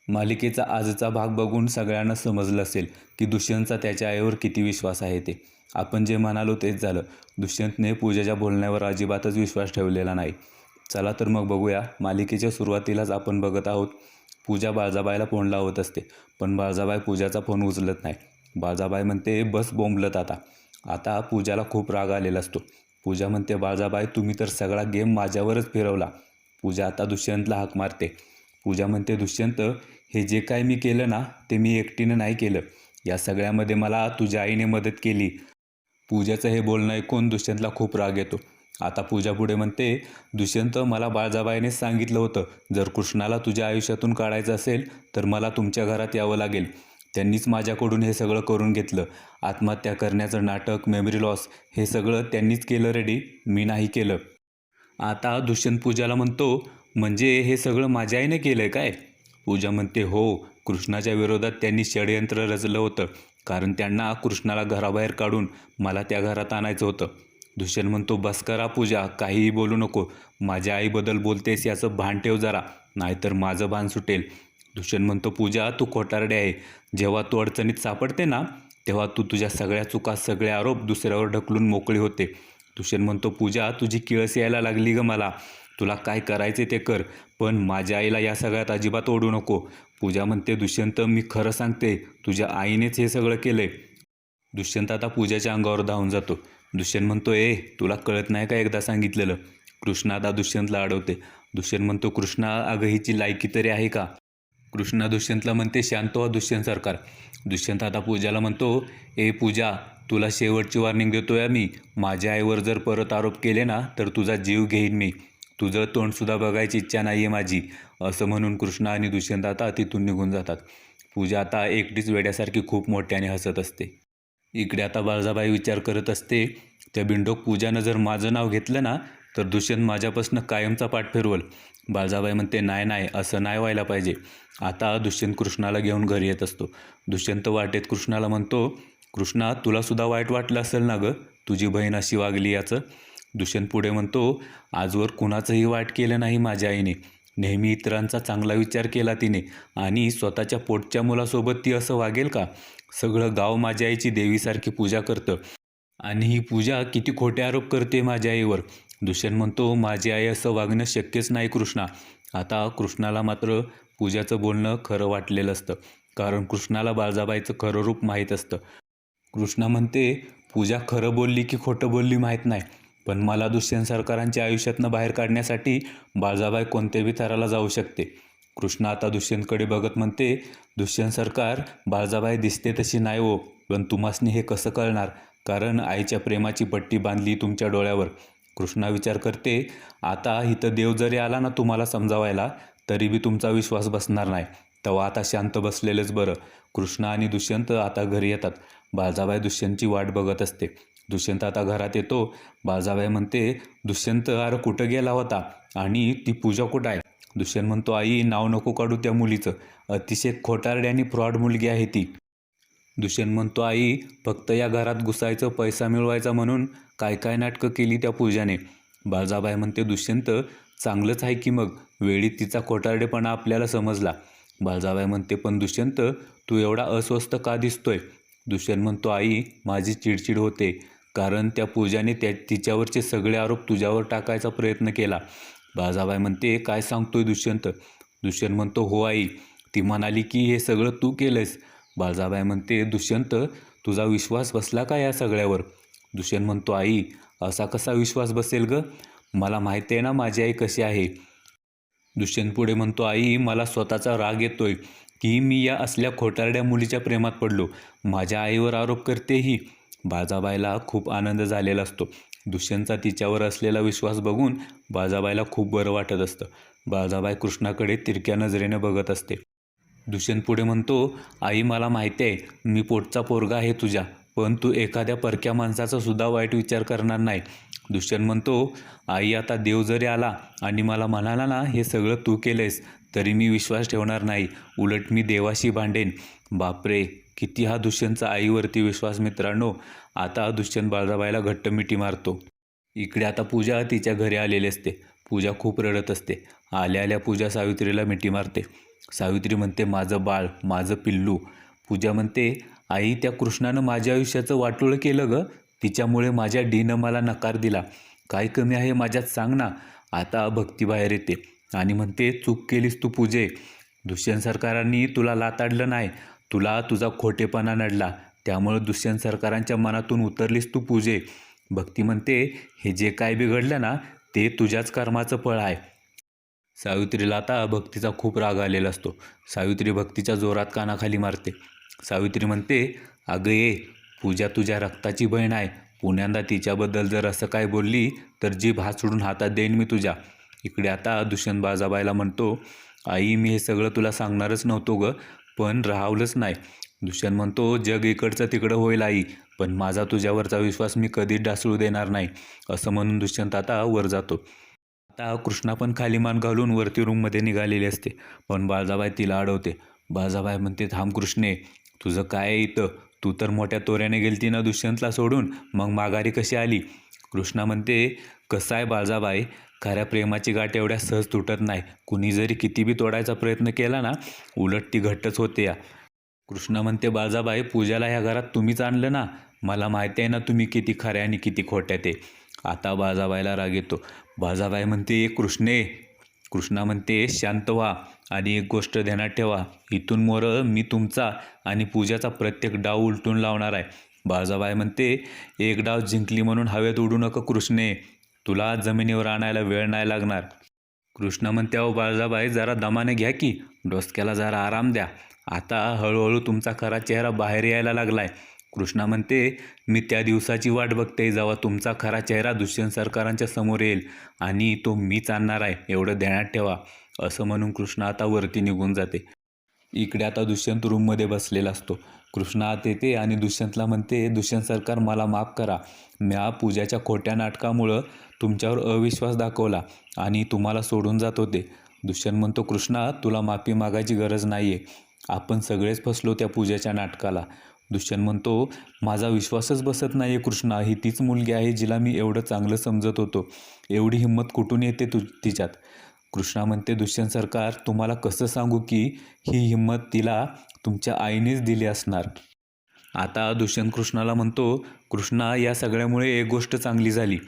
मालिकेचा आजचा भाग बघून सगळ्यांना समजलं असेल की दुष्यंतचा त्याच्या आईवर किती विश्वास आहे ते. आपण जे म्हणालो तेच झालं. दुष्यंतने पूजाच्या बोलण्यावर अजिबातच विश्वास ठेवलेला नाही. चला तर मग बघूया. मालिकेच्या सुरुवातीलाच आपण बघत आहोत पूजा बाळजाबाईला फोन लावत असते, पण बाळजाबाई पूजाचा फोन उचलत नाही. बाळजाबाई म्हणते बस बोंबलत आता. आता पूजाला खूप राग आलेला असतो. पूजा म्हणते बाळजाबाई तुम्ही तर सगळा गेम माझ्यावरच फिरवला. पूजा आता दुष्यंतला हाक मारते. पूजा म्हणते दुष्यंत हे जे काय मी केलं ना ते मी एकटीनं नाही केलं. या सगळ्यामध्ये मला तुझ्या आईने मदत केली. पूजाचं हे बोलणं ऐकून दुष्यंतला खूप राग येतो. आता पूजा पुढे म्हणते दुष्यंत मला बाळजाबाईनेच सांगितलं होतं जर कृष्णाला तुझ्या आयुष्यातून काढायचं असेल तर मला तुमच्या घरात यावं लागेल. त्यांनीच माझ्याकडून हे सगळं करून घेतलं. आत्महत्या करण्याचं नाटक, मेमरी लॉस हे सगळं त्यांनीच केलं रेडी, मी नाही केलं. आता दुष्यंत पूजाला म्हणतो म्हणजे हे सगळं माझ्या आईने केलं आहे काय? पूजा म्हणते हो, कृष्णाच्या विरोधात त्यांनी षडयंत्र रचलं होतं, कारण त्यांना कृष्णाला घराबाहेर काढून मला त्या घरात आणायचं होतं. दुष्यंत म्हणतो बस करा पूजा, काहीही बोलू नको. माझ्या आईबद्दल बोलतेस याचं भान ठेव जरा, नाहीतर माझं भान सुटेल. दुष्यंत म्हणतो पूजा तू खोटारडे आहे. जेव्हा तू अडचणीत सापडते ना तेव्हा तू तुझ्या सगळ्या चुका, सगळे आरोप दुसऱ्यावर ढकलून मोकळी होते. दुष्यंत म्हणतो पूजा तुझी किळस यायला लागली ग मला. तुला काय करायचे ते कर, पण माझ्या आईला या सगळ्यात अजिबात ओढू नको. पूजा म्हणते दुष्यंत मी खरं सांगते, तुझ्या आईनेच हे सगळं केलंय. दुष्यंत आता पूजाच्या अंगावर धावून जातो. दुष्यंत म्हणतो तुला कळत नाही का एकदा सांगितलेलं. कृष्णा आता दुष्यंतला अडवते. दुष्यंत म्हणतो कृष्णा अगं हिची लायकी तरी आहे का? कृष्णा दुष्यंतला म्हणते शांत व्हा दुष्यंत सरकार. दुष्यंत आता पूजाला म्हणतो पूजा तुला शेवटची वॉर्निंग देतोय आम्ही. माझ्या आईवर जर परत आरोप केले ना तर तुझा जीव घेईन मी. तुझं तोंडसुद्धा बघायची इच्छा नाही आहे माझी. असं म्हणून कृष्णा आणि दुष्यंत आता तिथून निघून जातात. पूजा आता एकटीच वेड्यासारखी खूप मोठ्याने हसत असते. इकडे आता बाळजाबाई विचार करत असते त्या बिंडोक पूजानं जर माझं नाव घेतलं ना तर दुष्यंत माझ्यापासून कायमचा पाठ फिरवल. बाळजाबाई म्हणते नाही नाही, असं नाही व्हायला पाहिजे. आता दुष्यंत कृष्णाला घेऊन घरी येत असतो. दुष्यंत वाटेत कृष्णाला म्हणतो कृष्णा तुलासुद्धा वाईट वाटलं असेल ना गं, तुझी बहीण अशी वागली याचं. दुष्यंत पुढे म्हणतो आजवर कुणाचंही वाईट केलं नाही माझ्या आईने. नेहमी इतरांचा चांगला विचार केला तिने, आणि स्वतःच्या पोटच्या मुलासोबत ती असं वागेल का? सगळं गाव माझ्या आईची देवीसारखी पूजा करतं, आणि ही पूजा किती खोटे आरोप करते माझ्या आईवर. दुष्यंत म्हणतो माझी आई असं वागणं शक्यच नाही कृष्णा. आता कृष्णाला मात्र पूजाचं बोलणं खरं वाटलेलं असतं, कारण कृष्णाला बाळजाबाईचं खरं रूप माहीत असतं. कृष्णा म्हणते पूजा खरं बोलली की खोटं बोलली माहीत नाही, पण मला दुष्यंत सरकारांच्या आयुष्यातनं बाहेर काढण्यासाठी बाळजाबाई कोणत्याही थराला जाऊ शकते. कृष्णा आता दुष्यंतकडे बघत म्हणते दुष्यंत सरकार बाळजाबाई दिसते तशी नाही हो, पण तुम्हासनी हे कसं कळणार, कारण आईच्या प्रेमाची पट्टी बांधली तुमच्या डोळ्यावर. कृष्णा विचार करते आता इथं देव जरी आला ना तुम्हाला समजावायला तरी बी तुमचा विश्वास बसणार नाही, तेव्हा आता शांत बसलेलंच बरं. कृष्णा आणि दुष्यंत आता घरी येतात. बाळजाबाई दुष्यंतची वाट बघत असते. दुष्यंत आता घरात येतो. बाळजाबाई म्हणते दुष्यंत अरे कुठं गेला होता, आणि ती पूजा कुठं आहे? दुष्यंत म्हणतो आई नाव नको काढू त्या मुलीचं, अतिशय खोटारडी आणि फ्रॉड मुलगी आहे ती. दुष्यंत म्हणतो आई फक्त या घरात घुसायचं, पैसा मिळवायचा म्हणून काय काय नाटकं केली त्या पूजाने. बाळजाबाई म्हणते दुष्यंत चांगलंच आहे की मग, वेळी तिचा खोटारडेपणा आपल्याला समजला. बाळजाबाई म्हणते पण दुष्यंत तू एवढा अस्वस्थ का दिसतोय? दुष्यंत म्हणतो आई माझी चिडचिड होते, कारण त्या पूजाने तिच्यावरचे सगळे आरोप तुझ्यावर टाकायचा प्रयत्न केला. बाळजाबाई म्हणते काय सांगतोय दुष्यंत? दुष्यंत म्हणतो हो आई, ती म्हणाली की हे सगळं तू केलंस. बाळजाबाई म्हणते दुष्यंत तुझा विश्वास बसला का या सगळ्यावर? दुष्यंत म्हणतो आई असा कसा विश्वास बसेल ग, मला माहिती आहे ना माझी आई कशी आहे. दुष्यंत पुढे म्हणतो आई मला स्वतःचा राग येतोय की मी या असल्या खोटारड्या मुलीच्या प्रेमात पडलो. माझ्या आईवर आरोप करते ही. बाळजाबाईला खूप आनंद झालेला असतो. दुष्यंतचा तिच्यावर असलेला विश्वास बघून बाळजाबाईला खूप बरं वाटत असतं. बाळजाबाई कृष्णाकडे तिरक्या नजरेने बघत असते. दुष्यंत पुढे म्हणतो आई मला माहिती आहे मी पोटचा पोरगा आहे तुझ्या, पण तू एखाद्या परक्या माणसाचा सुद्धा वाईट विचार करणार नाही. दुष्यंत म्हणतो आई आता देव जरी आला आणि मला म्हणाला ना हे सगळं तू केलंयस तरी मी विश्वास ठेवणार नाही, उलट मी देवाशी भांडेन. बापरे, किती हा दुष्यंतचा आईवरती विश्वास मित्रांनो. आता दुष्यंत बाळजाबाईला घट्ट मिठी मारतो. इकडे आता पूजा तिच्या घरी आलेली असते. पूजा खूप रडत असते. आल्या आल्या पूजा सावित्रीला मिठी मारते. सावित्री म्हणते माझं बाळ, माझं पिल्लू. पूजा म्हणते आई त्या कृष्णानं माझ्या आयुष्याचं वाटोळं केलं ग. तिच्यामुळे माझ्या डीनं मला नकार दिला. काय कमी आहे माझ्यात सांग ना. आता भक्ती बाहेर येते आणि म्हणते चूक केलीस तू पूजे. दुष्यंत सरकारांनी तुला लाताडलं नाही, तुला तुझा खोटेपणा नडला. त्यामुळं दुष्यंत सरकारांच्या मनातून उतरलीस तू पूजे. भक्ती म्हणते हे जे काय बिघडलं ना ते तुझ्याच कर्माचं फळ आहे. सावित्रीला आता भक्तीचा खूप राग आलेला असतो. सावित्री भक्तीच्या जोरात कानाखाली मारते. सावित्री म्हणते अगं ये, पूजा तुझ्या रक्ताची बहीण आहे. पुण्यांदा तिच्याबद्दल जर असं काय बोलली तर जीभ हात सोडून हातात देईन मी तुझ्या. इकडे आता दुष्यंत बाजाबाईला म्हणतो आई मी हे सगळं तुला सांगणारच नव्हतो ग, पण राहावलंच नाही. दुष्यंत म्हणतो जग इकडचं तिकडं होईल आई, पण माझा तुझ्यावरचा विश्वास मी कधीच ढासळू देणार नाही. असं म्हणून दुष्यंत आता वर जातो. आता कृष्णा पण खाली मान घालून वरती रूममध्ये निघालेली असते, पण बाळजाबाई तिला अडवते. बाळजाबाई म्हणते थांब कृष्णे, तुझं काय आहे इथं? तू तर मोठ्या तोऱ्याने गेलती ना दुष्यंतला सोडून, मग माघारी कशी आली? कृष्णा म्हणते कसं आहे बाळजाबाई, खऱ्या प्रेमाची गाठ एवढ्या सहज तुटत नाही. कुणी जरी किती बी तोडायचा प्रयत्न केला ना, उलट ती घट्टच होते या. कृष्णा म्हणते बाळजाबाई पूजाला ह्या घरात तुम्हीच आणलं ना, मला माहिती आहे ना तुम्ही किती खऱ्या आणि किती खोट्या ते. आता बाळजाबाईला राग येतो. बाळजाबाई म्हणते कृष्णे. कृष्णा म्हणते शांत व्हा आणि एक गोष्ट ध्यानात ठेवा, इथून मोरं मी तुमचा आणि पूजाचा प्रत्येक डाव उलटून लावणार आहे. बाळजाबाई म्हणते एक डाव जिंकली म्हणून हवेत उडू नका कृष्णे, तुला जमिनीवर आणायला वेळ नाही लागणार. कृष्णा म्हणते अहो बाळजाबाई जरा दमाने घ्या की, डोसक्याला जरा आराम द्या. आता हळूहळू तुमचा खरा चेहरा बाहेर यायला लागलाय. कृष्णा म्हणते मी त्या दिवसाची वाट बघते जेव्हा तुमचा खरा चेहरा दुष्यंत सरकारांच्या समोर येईल आणि तो मीच आणणार आहे, एवढं ध्यानात ठेवा. असं म्हणून कृष्णा आता वरती निघून जाते. इकडे आता दुष्यंत रूममध्ये बसलेला असतो. कृष्णा आत येते आणि दुष्यंतला म्हणते दुष्यंत सरकार मला माफ करा, म्या पूजाच्या खोट्या नाटकामुळं तुमच्यावर अविश्वास दाखवला आणि तुम्हाला सोडून जात होते. दुष्यंत म्हणतो कृष्णा तुला माफी मागायची गरज नाही आहे, आपण सगळेच फसलो त्या पूजाच्या नाटकाला. दुष्यंत म्हणतो माझा विश्वासच बसत नाही आहे कृष्णा, ही तीच मुलगी आहे जिला मी एवढं चांगलं समजत होतो, एवढी हिंमत कुठून येते तिच्यात. कृष्णा म्हणते दुष्यंत सरकार तुम्हाला कसं सांगू की ही हिंमत तिला तुमच्या आईनेच दिली असणार. आता दुष्यंत कृष्णाला म्हणतो कृष्णा या सगळ्यामुळे एक गोष्ट चांगली झाली,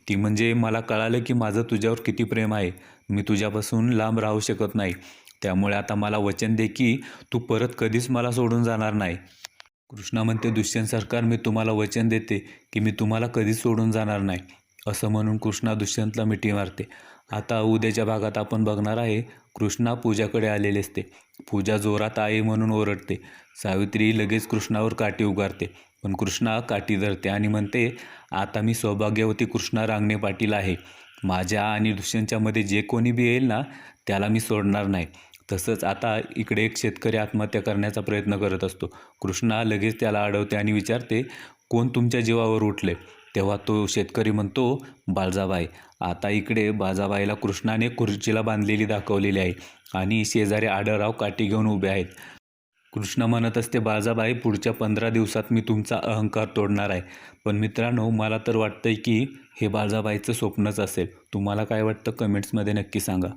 ती म्हणजे मला कळालं की माझं तुझ्यावर किती प्रेम आहे. मी तुझ्यापासून लांब राहू शकत नाही, त्यामुळे आता मला वचन दे की तू परत कधीच मला सोडून जाणार नाही. कृष्णा म्हणते दुष्यंत सरकार मी तुम्हाला वचन देते की मी तुम्हाला कधीच सोडून जाणार नाही. असं म्हणून कृष्णा दुष्यंतला मिठी मारते. आता उद्याच्या भागात आपण बघणार आहे कृष्णा पूजाकडे आलेले असते. पूजा जोरात आहे म्हणून ओरडते. सावित्री लगेच कृष्णावर काठी उगारते, पण कृष्णा काठी धरते आणि म्हणते आता मी सौभाग्यवती कृष्णा रांगणे पाटील आहे. माझ्या आणि दुष्यंतच्यामध्ये जे कोणी बी येईल ना त्याला मी सोडणार नाही. तसंच आता इकडे एक शेतकरी आत्महत्या करण्याचा प्रयत्न करत असतो. कृष्णा लगेच त्याला अडवते आणि विचारते कोण तुमच्या जीवावर उठले. तेव्हा तो शेतकरी म्हणतो बाळजाबाई. आता इकडे बाळजाबाईला कृष्णाने खुर्चीला बांधलेली दाखवलेली आहे आणि शेजारी आढळराव काठी घेऊन उभे आहेत. कृष्ण म्हणत असते बाळजाबाई पुढच्या 15 दिवसात मी तुमचा अहंकार तोडणार आहे. पण मित्रांनो मला तर वाटतंय की हे बाळजाबाईचं स्वप्नच असेल. तुम्हाला काय वाटतं कमेंट्समध्ये नक्की सांगा.